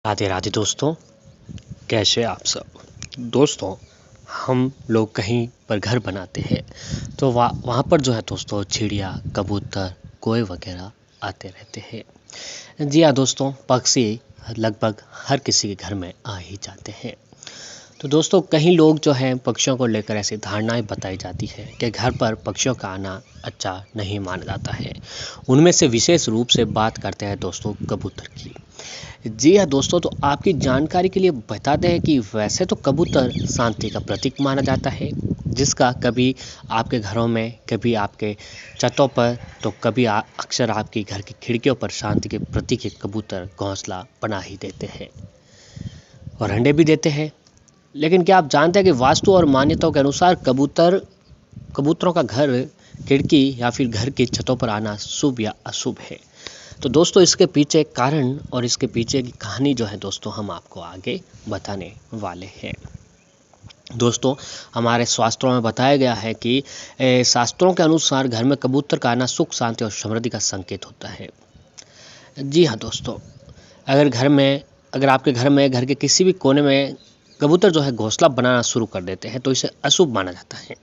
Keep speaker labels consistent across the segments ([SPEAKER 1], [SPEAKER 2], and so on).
[SPEAKER 1] राधे राधे दोस्तों, कैसे आप सब। दोस्तों, हम लोग कहीं पर घर बनाते हैं तो वहाँ पर जो है दोस्तों चिड़िया, कबूतर, कोए वगैरह आते रहते हैं। जी हाँ दोस्तों, पक्षी लगभग हर किसी के घर में आ ही जाते हैं। तो दोस्तों, कहीं लोग जो हैं पक्षियों को लेकर ऐसी धारणाएं बताई जाती है कि घर पर पक्षियों का आना अच्छा नहीं माना जाता है। उनमें से विशेष रूप से बात करते हैं दोस्तों कबूतर की। जी हाँ दोस्तों, तो आपकी जानकारी के लिए बताते हैं कि वैसे तो कबूतर शांति का प्रतीक माना जाता है, जिसका कभी आपके घरों में, कभी आपके छतों पर, तो कभी अक्सर आपकी घर की खिड़कियों पर शांति के प्रतीक कबूतर घोंसला बना ही देते हैं और अंडे भी देते हैं। लेकिन क्या आप जानते हैं कि वास्तु और मान्यताओं के अनुसार कबूतरों का घर, खिड़की या फिर घर की छतों पर आना शुभ या अशुभ है। तो दोस्तों, इसके पीछे कारण और इसके पीछे की कहानी जो है दोस्तों, हम आपको आगे बताने वाले हैं। दोस्तों, हमारे शास्त्रों में बताया गया है कि शास्त्रों के अनुसार घर में कबूतर का आना सुख, शांति और समृद्धि का संकेत होता है। जी हाँ दोस्तों, अगर आपके घर में घर के किसी भी कोने में कबूतर जो है घोंसला बनाना शुरू कर देते हैं तो इसे अशुभ माना जाता है।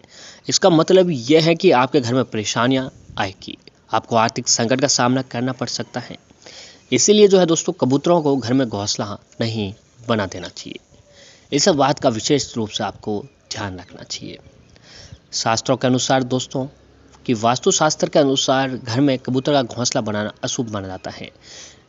[SPEAKER 1] इसका मतलब यह है कि आपके घर में परेशानियां आएगी, आपको आर्थिक संकट का सामना करना पड़ सकता है। इसीलिए जो है दोस्तों, कबूतरों को घर में घोंसला नहीं बना देना चाहिए। इस बात का विशेष रूप से आपको ध्यान रखना चाहिए। शास्त्रों के अनुसार दोस्तों, कि वास्तुशास्त्र के अनुसार घर में कबूतर का घोंसला बनाना अशुभ माना जाता है।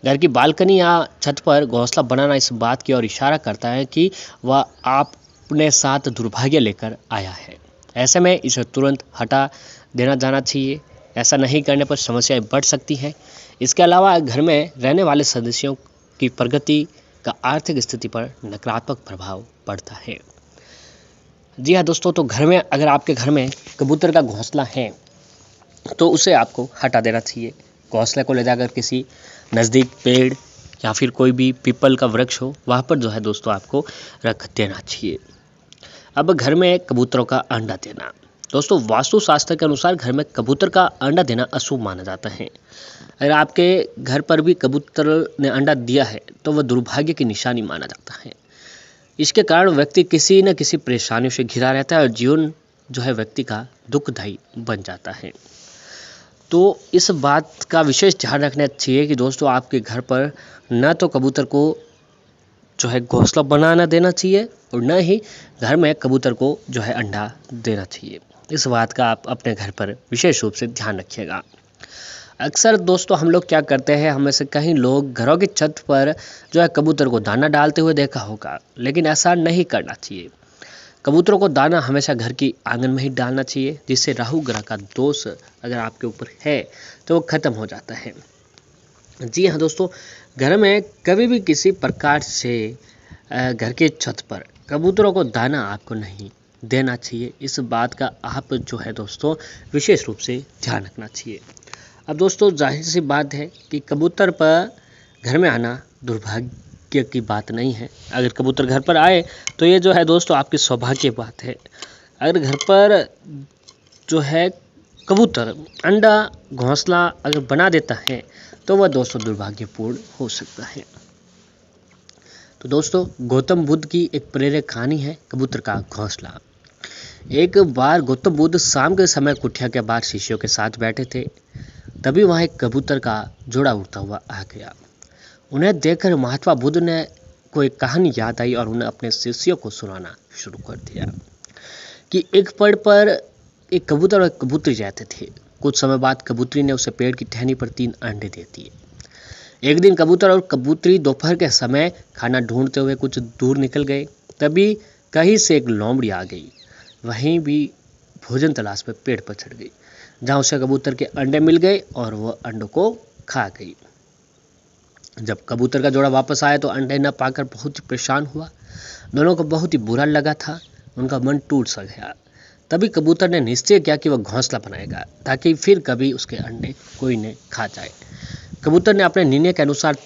[SPEAKER 1] घर की बालकनी या छत पर घोंसला बनाना इस बात की ओर इशारा करता है कि वह अपने साथ दुर्भाग्य लेकर आया है। ऐसे में इसे तुरंत हटा देना जाना चाहिए। ऐसा नहीं करने पर समस्याएं बढ़ सकती हैं। इसके अलावा घर में रहने वाले सदस्यों की प्रगति का आर्थिक स्थिति पर नकारात्मक प्रभाव पड़ता है। जी हाँ दोस्तों, तो अगर आपके घर में कबूतर का घोंसला है तो उसे आपको हटा देना चाहिए। घोंसले को ले जाकर किसी नज़दीक पेड़ या फिर कोई भी पीपल का वृक्ष हो, वहाँ पर जो है दोस्तों आपको रख देना चाहिए। अब घर में कबूतरों का अंडा देना। दोस्तों, वास्तुशास्त्र के अनुसार घर में कबूतर का अंडा देना अशुभ माना जाता है। अगर आपके घर पर भी कबूतर ने अंडा दिया है तो वह दुर्भाग्य की निशानी माना जाता है। इसके कारण व्यक्ति किसी न किसी परेशानियों से घिरा रहता है और जीवन जो है व्यक्ति का दुखदायी बन जाता है। तो इस बात का विशेष ध्यान रखना चाहिए कि दोस्तों, आपके घर पर न तो कबूतर को जो है घोंसला बनाना देना चाहिए और न ही घर में कबूतर को जो है अंडा देना चाहिए। इस बात का आप अपने घर पर विशेष रूप से ध्यान रखिएगा। अक्सर दोस्तों, हम लोग क्या करते हैं, हमें से कई लोग घरों की छत पर जो है कबूतर को दाना डालते हुए देखा होगा, लेकिन ऐसा नहीं करना चाहिए। कबूतरों को दाना हमेशा घर की आंगन में ही डालना चाहिए, जिससे राहु ग्रह का दोष अगर आपके ऊपर है तो वो खत्म हो जाता है। जी हाँ दोस्तों, घर में कभी भी किसी प्रकार से घर के छत पर कबूतरों को दाना आपको नहीं देना चाहिए। इस बात का आप जो है दोस्तों विशेष रूप से ध्यान रखना चाहिए। अब दोस्तों, जाहिर सी बात है कि कबूतर पर घर में आना दुर्भाग्य की बात नहीं है। अगर कबूतर घर पर आए तो ये जो है दोस्तों आपकी सौभाग्य की बात है। अगर घर पर जो है कबूतर अंडा, घोंसला अगर बना देता है तो वह दोस्तों दुर्भाग्यपूर्ण हो सकता है। तो दोस्तों, गौतम बुद्ध की एक प्रेरक कहानी है कबूतर का घोंसला। एक बार गौतम बुद्ध शाम के समय कुटिया के बाहर शिष्यों के साथ बैठे थे। तभी वहाँ एक कबूतर का जोड़ा उड़ता हुआ आ गया। उन्हें देखकर महात्मा बुद्ध ने को एक कहानी याद आई और उन्हें अपने शिष्यों को सुनाना शुरू कर दिया कि एक पेड़ पर एक कबूतर और एक कबूतरी रहते थे। कुछ समय बाद कबूतरी ने उसे पेड़ की टहनी पर 3 अंडे दे दिए। एक दिन कबूतर और कबूतरी दोपहर के समय खाना ढूंढते हुए कुछ दूर निकल गए। तभी कहीं से एक लोमड़ी आ गई। वहीं भी भोजन तलाश में पेड़ पर चढ़ गई, जहाँ उसे कबूतर के अंडे मिल गए और वह अंडों को खा गई। जब कबूतर का जोड़ा वापस आया तो अंडे न पाकर बहुत ही परेशान हुआ। दोनों को बहुत ही बुरा लगा था। उनका मन टूट सा गया। तभी कबूतर ने निश्चय किया कि वह घोंसला बनाएगा ताकि फिर कभी उसके अंडे कोई न खा जाए। कबूतर ने अपने निर्णय के अनुसार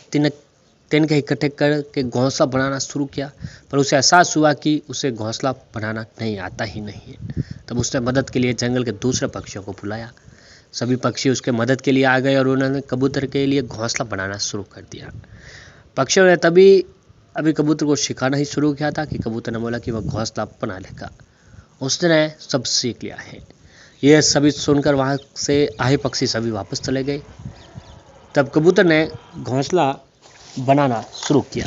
[SPEAKER 1] तिनके इकट्ठे करके घोंसला बनाना शुरू किया, पर उसे एहसास हुआ कि उसे घोंसला बनाना नहीं आता ही नहीं है। तब उसने मदद के लिए जंगल के दूसरे पक्षियों को बुलाया। सभी पक्षी उसके मदद के लिए आ गए और उन्होंने कबूतर के लिए घोंसला बनाना शुरू कर दिया। पक्षियों ने तभी अभी कबूतर को सिखाना ही शुरू किया था कि कबूतर ने बोला कि वह घोंसला बना लेगा। उसने सब सीख लिया है। ये सभी सुनकर वहाँ से आए पक्षी सभी वापस चले गए। तब कबूतर ने घोंसला बनाना शुरू किया।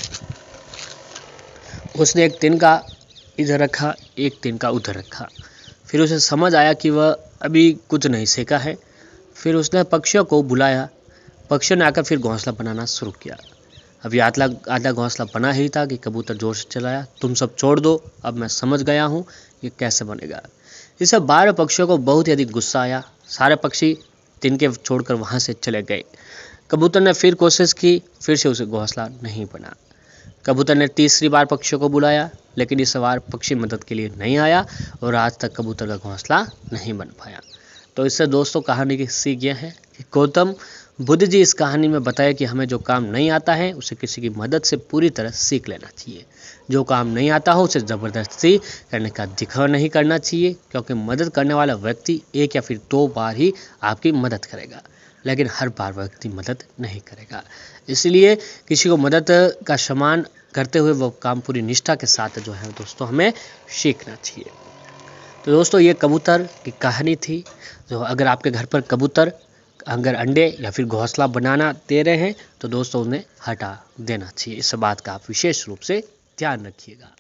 [SPEAKER 1] उसने एक तिनका इधर रखा, एक तिनका उधर रखा। फिर उसे समझ आया कि वह अभी कुछ नहीं सीखा है। फिर उसने पक्षियों को बुलाया। पक्षियों ने आकर फिर घोंसला बनाना शुरू किया। अभी आधा घोंसला बना ही था कि कबूतर जोर से चिल्लाया, तुम सब छोड़ दो, अब मैं समझ गया हूँ ये कैसे बनेगा। इस सब 12 पक्षियों को बहुत ही अधिक गुस्सा आया। सारे पक्षी तिनके छोड़कर वहाँ से चले गए। कबूतर ने फिर कोशिश की, फिर से उसे घोंसला नहीं बना। कबूतर ने तीसरी बार पक्षियों को बुलाया, लेकिन इस बार पक्षी मदद के लिए नहीं आया और आज तक कबूतर का घोंसला नहीं बन पाया। तो इससे दोस्तों कहानी की सीख यह है कि गौतम बुद्ध जी इस कहानी में बताया कि हमें जो काम नहीं आता है उसे किसी की मदद से पूरी तरह सीख लेना चाहिए। जो काम नहीं आता हो उसे ज़बरदस्ती करने का दिखावा नहीं करना चाहिए, क्योंकि मदद करने वाला व्यक्ति 1 या फिर 2 बार ही आपकी मदद करेगा, लेकिन हर बार व्यक्ति मदद नहीं करेगा। इसलिए किसी को मदद का सम्मान करते हुए वो काम पूरी निष्ठा के साथ जो है दोस्तों हमें सीखना चाहिए। तो दोस्तों ये कबूतर की कहानी थी। तो अगर आपके घर पर कबूतर अगर अंडे या फिर घोंसला बनाना दे रहे हैं तो दोस्तों उन्हें हटा देना चाहिए। इस बात का आप विशेष रूप से ध्यान रखिएगा।